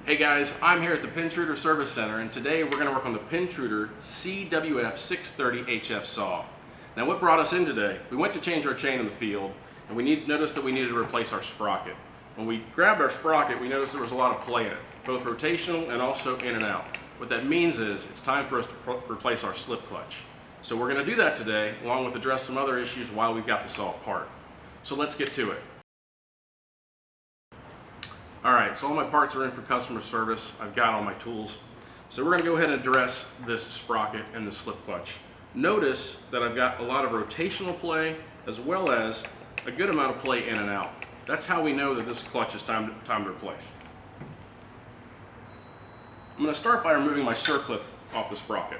Hey guys, I'm here at the Pintruder Service Center, and today we're going to work on the Pintruder CWF630HF saw. Now what brought us in today? We went to change our chain in the field, and we noticed that we needed to replace our sprocket. When we grabbed our sprocket, we noticed there was a lot of play in it, both rotational and also in and out. What that means is it's time for us to replace our slip clutch. So we're going to do that today, along with address some other issues while we've got the saw apart. So let's get to it. Alright, so all my parts are in for customer service. I've got all my tools. So we're going to go ahead and address this sprocket and the slip clutch. Notice that I've got a lot of rotational play as well as a good amount of play in and out. That's how we know that this clutch is time to replace. I'm going to start by removing my circlip off the sprocket.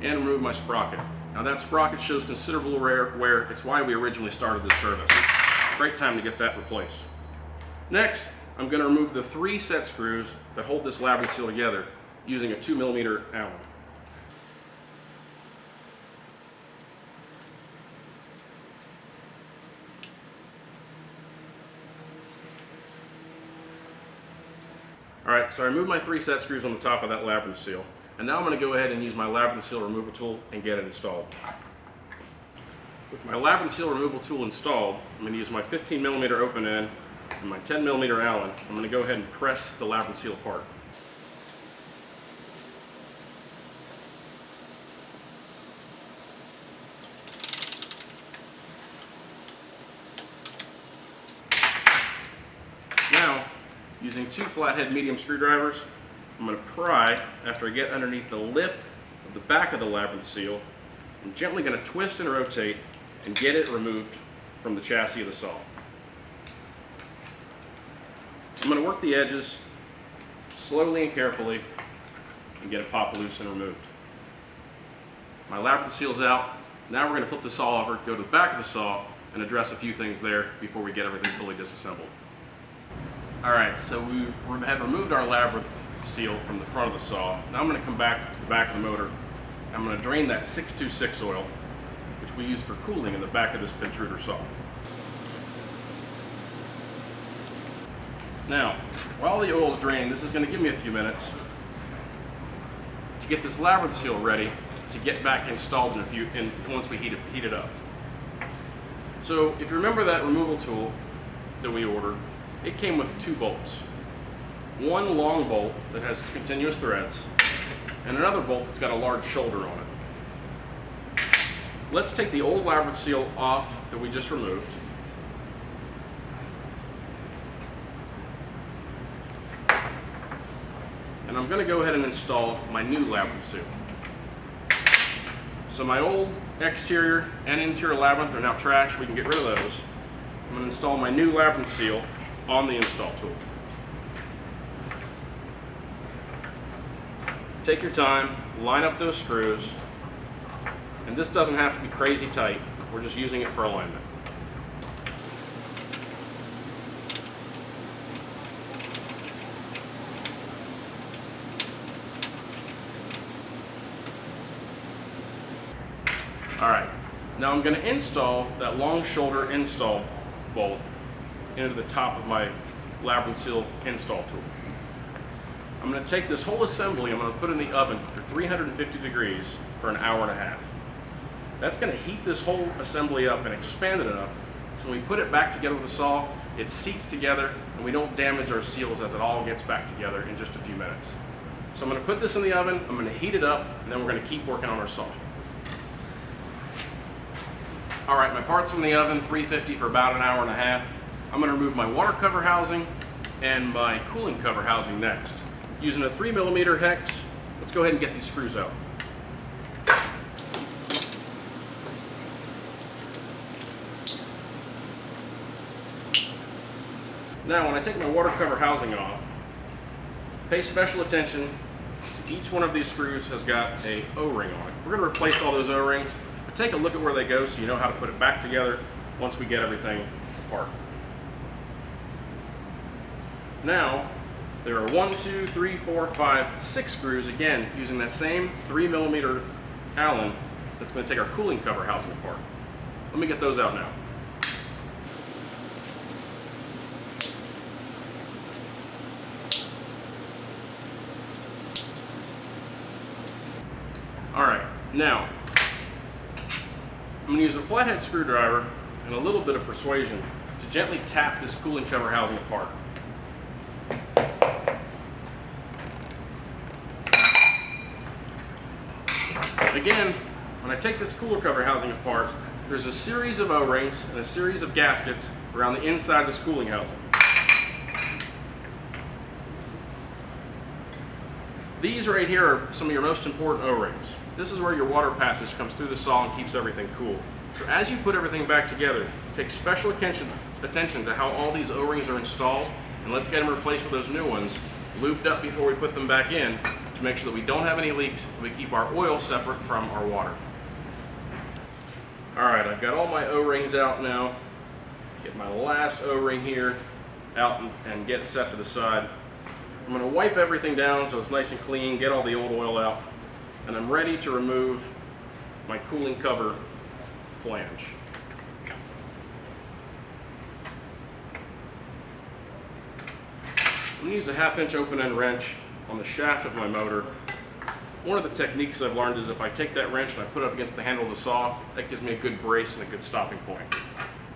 And remove my sprocket. Now that sprocket shows considerable wear. It's why we originally started this service. Great time to get that replaced. Next, I'm going to remove the 3 set screws that hold this Labyrinth seal together using a 2mm Allen. Alright, so I removed my 3 set screws on the top of that Labyrinth seal. And now I'm going to go ahead and use my Labyrinth seal removal tool and get it installed. With my Labyrinth seal removal tool installed, I'm going to use my 15mm open end and my 10mm Allen. I'm going to go ahead and press the Labyrinth seal apart. Now, using 2 flathead medium screwdrivers, I'm going to pry after I get underneath the lip of the back of the Labyrinth seal. I'm gently going to twist and rotate and get it removed from the chassis of the saw. I'm going to work the edges slowly and carefully and get it pop loose and removed. My Labyrinth seal's out. Now we're going to flip the saw over, go to the back of the saw, and address a few things there before we get everything fully disassembled. Alright, so we have removed our Labyrinth seal from the front of the saw. Now I'm going to come back to the back of the motor. I'm going to drain that 626 oil, which we use for cooling in the back of this Pintruder saw. Now, while the oil is draining, this is going to give me a few minutes to get this Labyrinth seal ready to get back installed once we heat it up. So if you remember that removal tool that we ordered, it came with 2 bolts. One long bolt that has continuous threads, and another bolt that's got a large shoulder on it. Let's take the old Labyrinth seal off that we just removed. And I'm going to go ahead and install my new Labyrinth seal. So my old exterior and interior Labyrinth are now trash. We can get rid of those. I'm going to install my new Labyrinth seal on the install tool. Take your time, line up those screws, and this doesn't have to be crazy tight. We're just using it for alignment. Alright, now I'm going to install that long shoulder install bolt into the top of my Labyrinth seal install tool. I'm going to take this whole assembly, I'm going to put it in the oven for 350 degrees for an hour and a half. That's going to heat this whole assembly up and expand it enough so when we put it back together with the saw, it seats together and we don't damage our seals as it all gets back together in just a few minutes. So I'm going to put this in the oven, I'm going to heat it up, and then we're going to keep working on our saw. Alright, my parts from the oven, 350 for about an hour and a half. I'm going to remove my water cover housing and my cooling cover housing next. Using a 3mm hex, let's go ahead and get these screws out. Now when I take my water cover housing off, pay special attention to each one of these screws has got a O-ring on it. We're going to replace all those O-rings, but take a look at where they go so you know how to put it back together once we get everything apart. Now, there are 1, 2, 3, 4, 5, 6 screws, again, using that same 3mm Allen that's going to take our cooling cover housing apart. Let me get those out now. Alright, now I'm going to use a flathead screwdriver and a little bit of persuasion to gently tap this cooling cover housing apart. Again, when I take this cooler cover housing apart, there's a series of O-rings and a series of gaskets around the inside of this cooling housing. These right here are some of your most important O-rings. This is where your water passage comes through the saw and keeps everything cool. So as you put everything back together, take special attention to how all these O-rings are installed, and let's get them replaced with those new ones, looped up before we put them back in, to make sure that we don't have any leaks and we keep our oil separate from our water. Alright, I've got all my O-rings out now. Get my last O-ring here out and get it set to the side. I'm going to wipe everything down so it's nice and clean, get all the old oil out, and I'm ready to remove my cooling cover flange. I'm going to use a 1/2-inch open-end wrench on the shaft of my motor. One of the techniques I've learned is if I take that wrench and I put it up against the handle of the saw, that gives me a good brace and a good stopping point.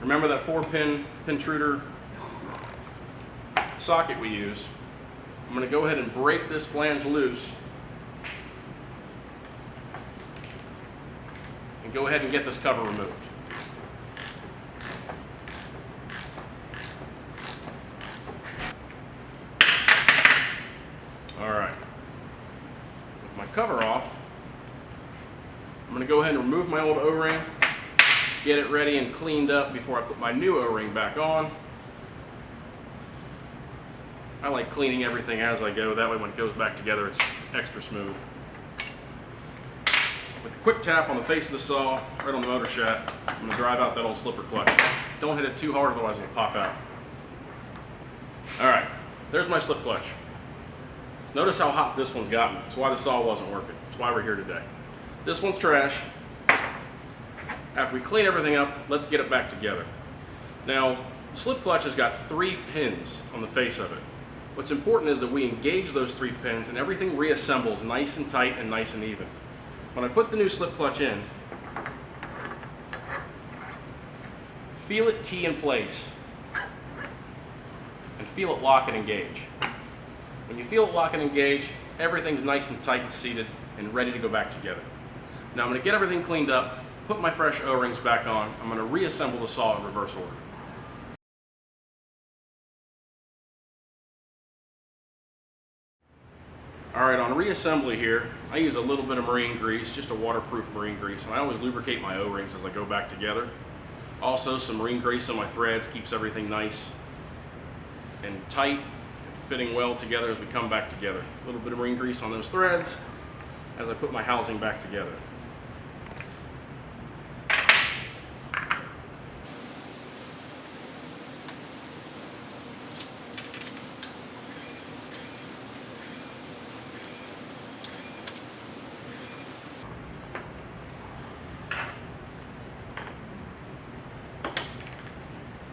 Remember that 4-pin Pintruder socket we use? I'm going to go ahead and break this flange loose and go ahead and get this cover removed. Alright, with my cover off, I'm going to go ahead and remove my old O-ring, get it ready and cleaned up before I put my new O-ring back on. I like cleaning everything as I go, that way when it goes back together it's extra smooth. With a quick tap on the face of the saw, right on the motor shaft, I'm going to drive out that old slipper clutch. Don't hit it too hard, otherwise it'll pop out. Alright, there's my slip clutch. Notice how hot this one's gotten. That's why the saw wasn't working. That's why we're here today. This one's trash. After we clean everything up, let's get it back together. Now, the slip clutch has got 3 pins on the face of it. What's important is that we engage those 3 pins and everything reassembles nice and tight and nice and even. When I put the new slip clutch in, feel it key in place and feel it lock and engage. When you feel it lock and engage, everything's nice and tight and seated and ready to go back together. Now I'm going to get everything cleaned up, put my fresh O-rings back on. I'm going to reassemble the saw in reverse order. Alright, on reassembly here, I use a little bit of marine grease, just a waterproof marine grease, and I always lubricate my O-rings as I go back together. Also, some marine grease on my threads keeps everything nice and tight, fitting well together as we come back together. A little bit of marine grease on those threads as I put my housing back together.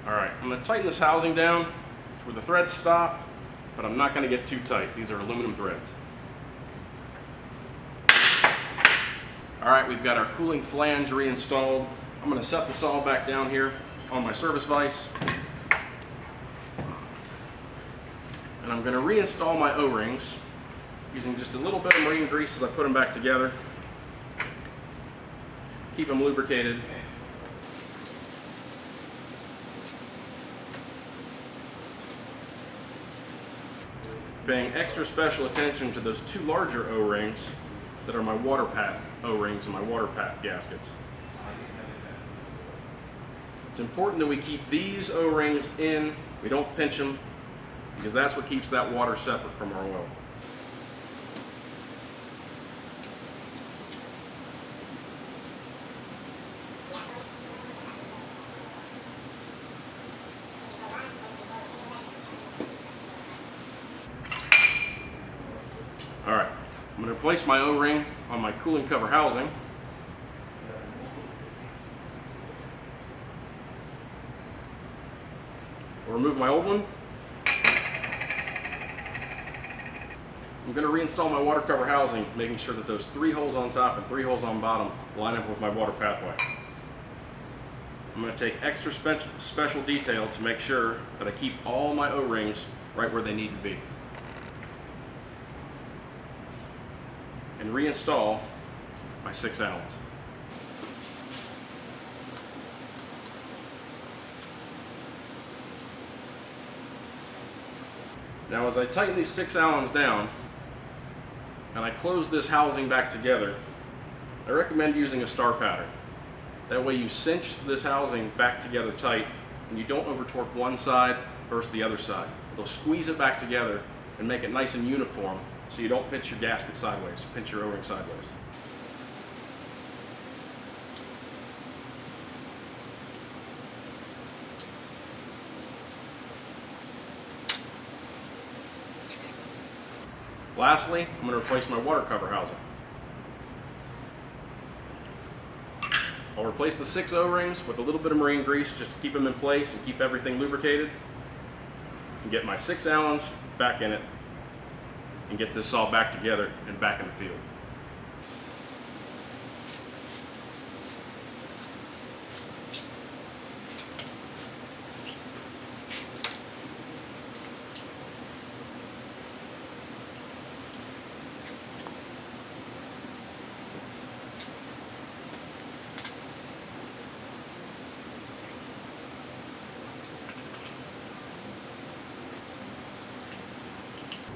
Alright, I'm going to tighten this housing down to where the threads stop, but I'm not going to get too tight. These are aluminum threads. Alright, we've got our cooling flange reinstalled. I'm going to set the saw back down here on my service vise. And I'm going to reinstall my O-rings using just a little bit of marine grease as I put them back together. Keep them lubricated. Paying extra special attention to those 2 larger O-rings that are my water path O-rings and my water path gaskets. It's important that we keep these O-rings in, we don't pinch them, because that's what keeps that water separate from our oil. Alright, I'm going to place my O-ring on my cooling cover housing. I'll remove my old one. I'm I'm going to reinstall my water cover housing, making sure that those 3 holes on top and 3 holes on bottom line up with my water pathway. I'm going to take extra special detail to make sure that I keep all my O-rings right where they need to be. And reinstall my 6 Allens. Now as I tighten these 6 Allens down and I close this housing back together, I recommend using a star pattern. That way you cinch this housing back together tight and you don't over torque one side versus the other side. It'll squeeze it back together and make it nice and uniform so you don't pinch your gasket sideways, pinch your O-ring sideways. Lastly, I'm going to replace my water cover housing. I'll replace the 6 O-rings with a little bit of marine grease just to keep them in place and keep everything lubricated. And get my 6 Allens back in it and get this saw back together and back in the field.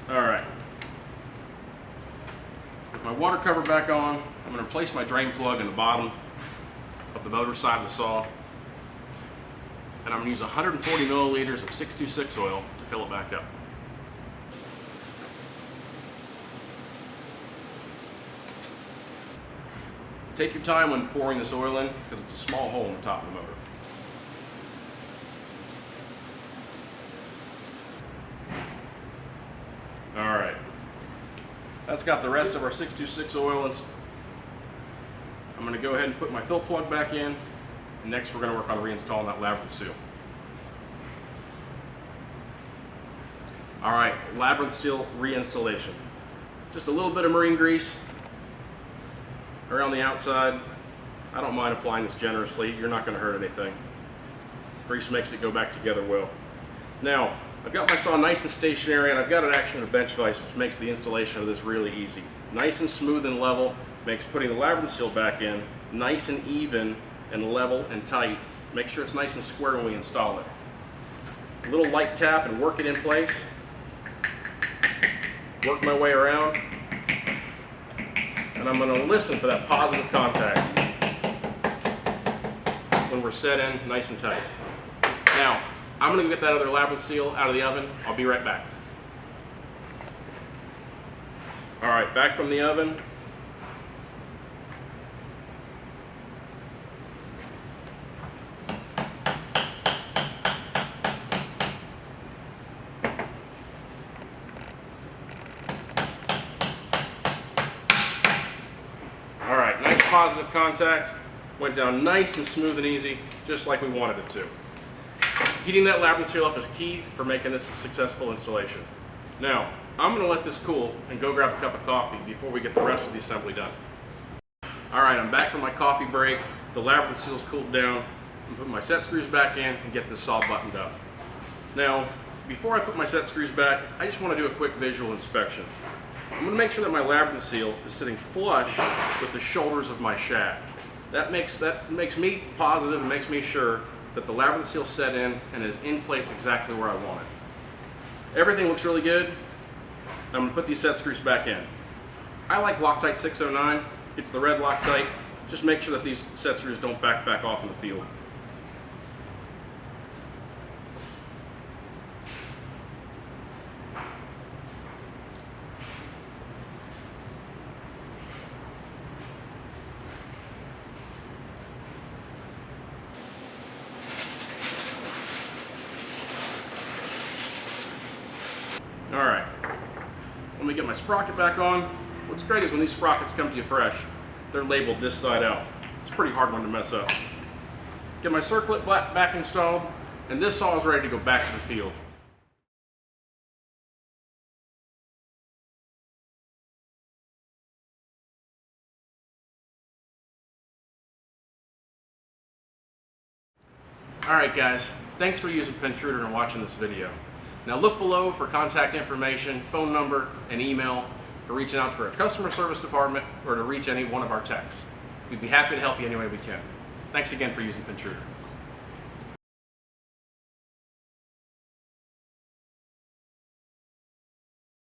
Alright, with my water cover back on, I'm going to replace my drain plug in the bottom of the motor side of the saw, and I'm going to use 140 milliliters of 626 oil to fill it back up. Take your time when pouring this oil in because it's a small hole in the top of the motor. Alright, that's got the rest of our 626 oil. I'm going to go ahead and put my fill plug back in, and next we're going to work on reinstalling that Labyrinth seal. Alright, Labyrinth seal reinstallation. Just a little bit of marine grease around the outside. I don't mind applying this generously, you're not going to hurt anything. Grease makes it go back together well. Now, I've got my saw nice and stationary, and I've got it actually in a bench vise, which makes the installation of this really easy. Nice and smooth and level, makes putting the Labyrinth seal back in nice and even and level and tight. Make sure it's nice and square when we install it. A little light tap and work it in place. Work my way around, and I'm going to listen for that positive contact when we're set in nice and tight. Now, I'm going to go get that other Labyrinth seal out of the oven. I'll be right back. Alright, back from the oven. Alright, nice positive contact. Went down nice and smooth and easy, just like we wanted it to. Heating that Labyrinth seal up is key for making this a successful installation. Now, I'm going to let this cool and go grab a cup of coffee before we get the rest of the assembly done. Alright, I'm back from my coffee break. The Labyrinth seal's cooled down. I'm putting my set screws back in and get this saw buttoned up. Now, before I put my set screws back, I just want to do a quick visual inspection. I'm going to make sure that my Labyrinth seal is sitting flush with the shoulders of my shaft. That makes me positive and makes me sure that the Labyrinth seal set in and is in place exactly where I want it. Everything looks really good. I'm going to put these set screws back in. I like Loctite 609. It's the red Loctite. Just make sure that these set screws don't back off in the field. Alright, let me get my sprocket back on. What's great is when these sprockets come to you fresh, they're labeled this side out. It's a pretty hard one to mess up. Get my circlip back installed, and this saw is ready to go back to the field. Alright guys, thanks for using Pintruder and watching this video. Now look below for contact information, phone number, and email for reaching out to our customer service department or to reach any one of our techs. We'd be happy to help you any way we can. Thanks again for using Pintruder.